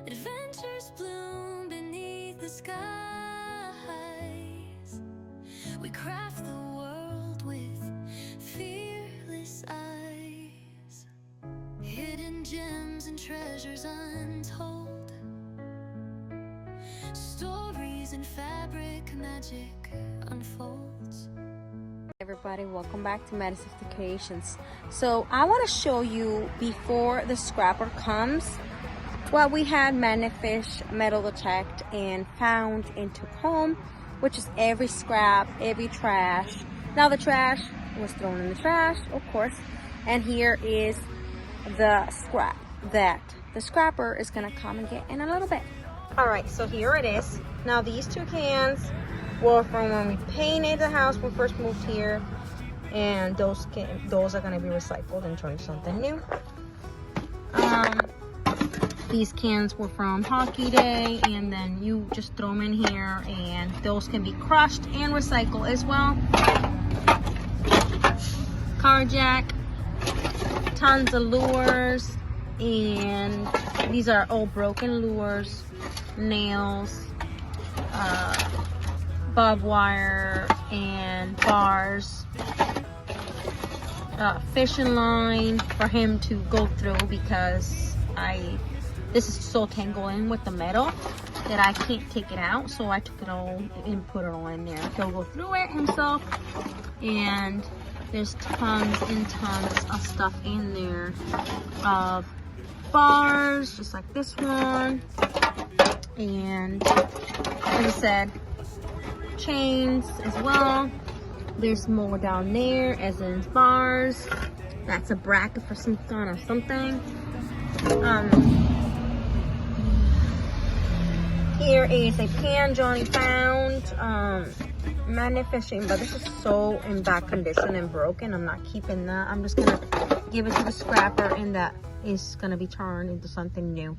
Adventures bloom beneath the skies. We craft the world with fearless eyes. Hidden gems and treasures untold. Stories in fabric, magic unfolds. Everybody, welcome back to Medicine Creations. So I want to show you before the scrapper comes what we had Magnifish metal detect and found and took home, which is every scrap, every trash. Now the trash was thrown in the trash, of course, and here is the scrap that the scrapper is gonna come and get in a little bit. All right, so here it is. Now these two cans were from when we painted the house when we first moved here, and those are gonna be recycled and turned something new. These cans were from hockey day, and then you just throw them in here, and those can be crushed and recycled as well. Car jack, tons of lures, and these are all broken lures, nails, barbed wire and bars, fishing line for him to go through, because this is so tangled in with the metal that I can't take it out, so I took it all and put it all in there. He'll go through it himself, and there's tons and tons of stuff in there of bars, just like this one, and like I said, chains as well. There's more down there, as in bars. That's a bracket for some kind of something. Here is a pan Johnny found. Magnificent, but this is so in bad condition and broken. I'm not keeping that. I'm just gonna give it to the scrapper, and that is gonna be turned into something new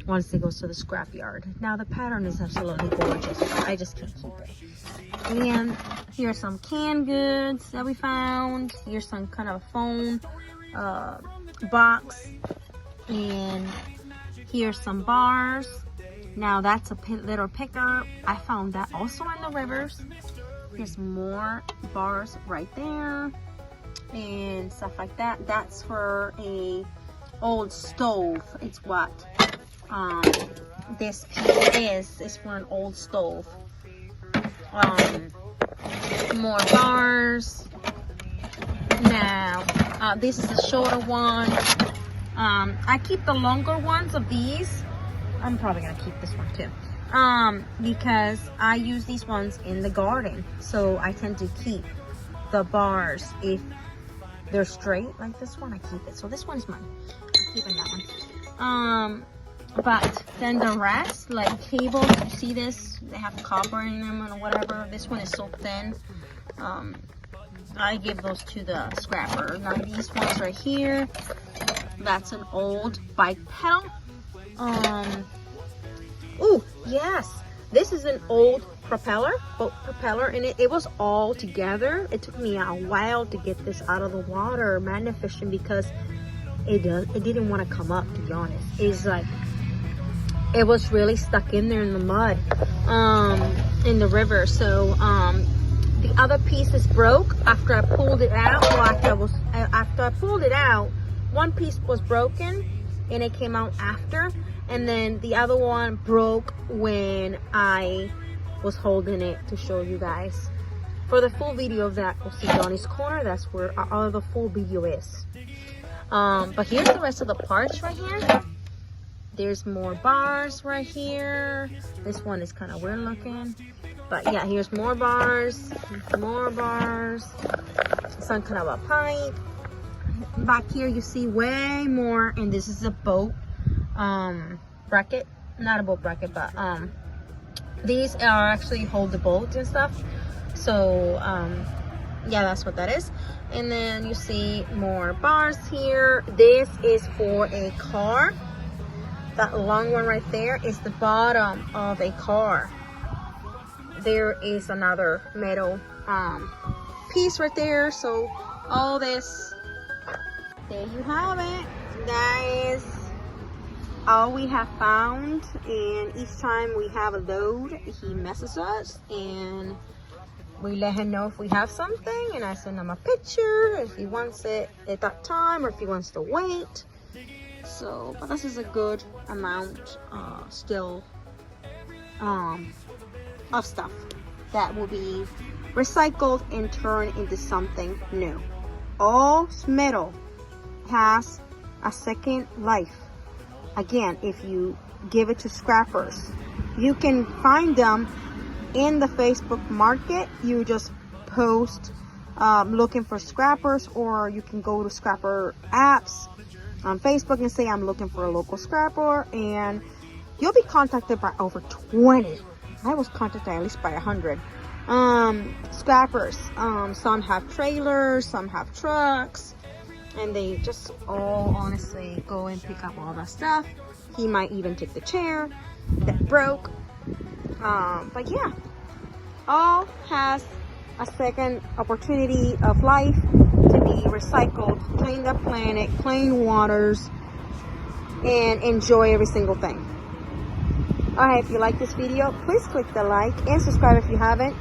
once it goes to the scrap yard. Now the pattern is absolutely gorgeous, but I just can't keep it. And here's some canned goods that we found. Here's some kind of phone box, and here's some bars. Now that's a little picker. I found that also in the rivers. There's more bars right there and stuff like that. That's for a old stove. It's what this piece is for an old stove. More bars. Now this is a shorter one. I keep the longer ones of these. I'm probably gonna keep this one too, because I use these ones in the garden, so I tend to keep the bars. If they're straight like this one, I keep it. So this one's mine. I'm keeping that one. But then the rest, like cables, you see this, they have copper in them or whatever. This one is so thin. I give those to the scrapper. Now these ones right here, that's an old bike pedal. Oh yes, this is an old boat propeller, and it was all together. It took me a while to get this out of the water, Magnificent, because it didn't want to come up, to be honest. It's like it was really stuck in there in the mud, in the river. So the other pieces broke after I pulled it out. Well, after I pulled it out, one piece was broken and it came out after, and then the other one broke when I was holding it to show you guys. For the full video of that, we'll see Johnny's corner. That's where all the full video is. But here's the rest of the parts right here. There's more bars right here. This one is kind of weird looking, but yeah, here's more bars, some kind of a pipe. Back here you see way more, and this is a boat bracket, not a boat bracket, but these are actually hold the boat and stuff. So yeah, that's what that is. And then you see more bars here. This is for a car. That long one right there is the bottom of a car. There is another metal piece right there. So all this, there you have it. That is all we have found, and each time we have a load, he messages us and we let him know if we have something, and I send him a picture if he wants it at that time or if he wants to wait. So, but this is a good amount still of stuff that will be recycled and turned into something new. All metal has a second life. Again, if you give it to scrappers, you can find them in the Facebook market. You just post looking for scrappers, or you can go to scrapper apps on Facebook and say, I'm looking for a local scrapper, and you'll be contacted by over 20. I was contacted at least by 100 scrappers. Some have trailers, some have trucks, and they just all honestly go and pick up all that stuff. He might even take the chair that broke. But yeah, all has a second opportunity of life to be recycled, clean the planet, clean waters, and enjoy every single thing. Alright, if you like this video, please click the like and subscribe if you haven't.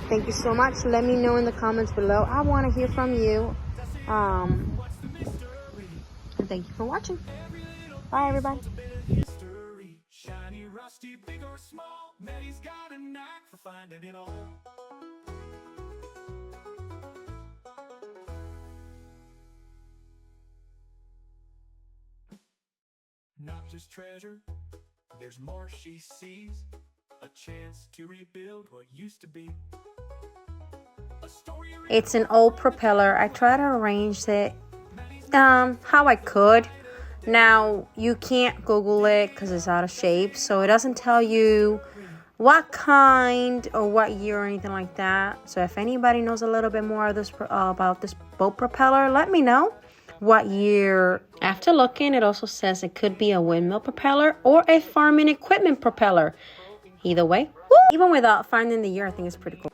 Thank you so much. Let me know in the comments below. I want to hear from you. And thank you for watching. Bye, everybody. Shiny, rusty, big or small, Maddie's got a knack for finding it all. Not just treasure, there's more she sees. A chance to rebuild what used to be. It's an old propeller. I try to arrange it how I could. Now, you can't Google it because it's out of shape, so it doesn't tell you what kind or what year or anything like that. So if anybody knows a little bit more of this about this boat propeller, let me know what year. After looking, it also says it could be a windmill propeller or a farming equipment propeller. Either way, woo! Even without finding the year, I think it's pretty cool.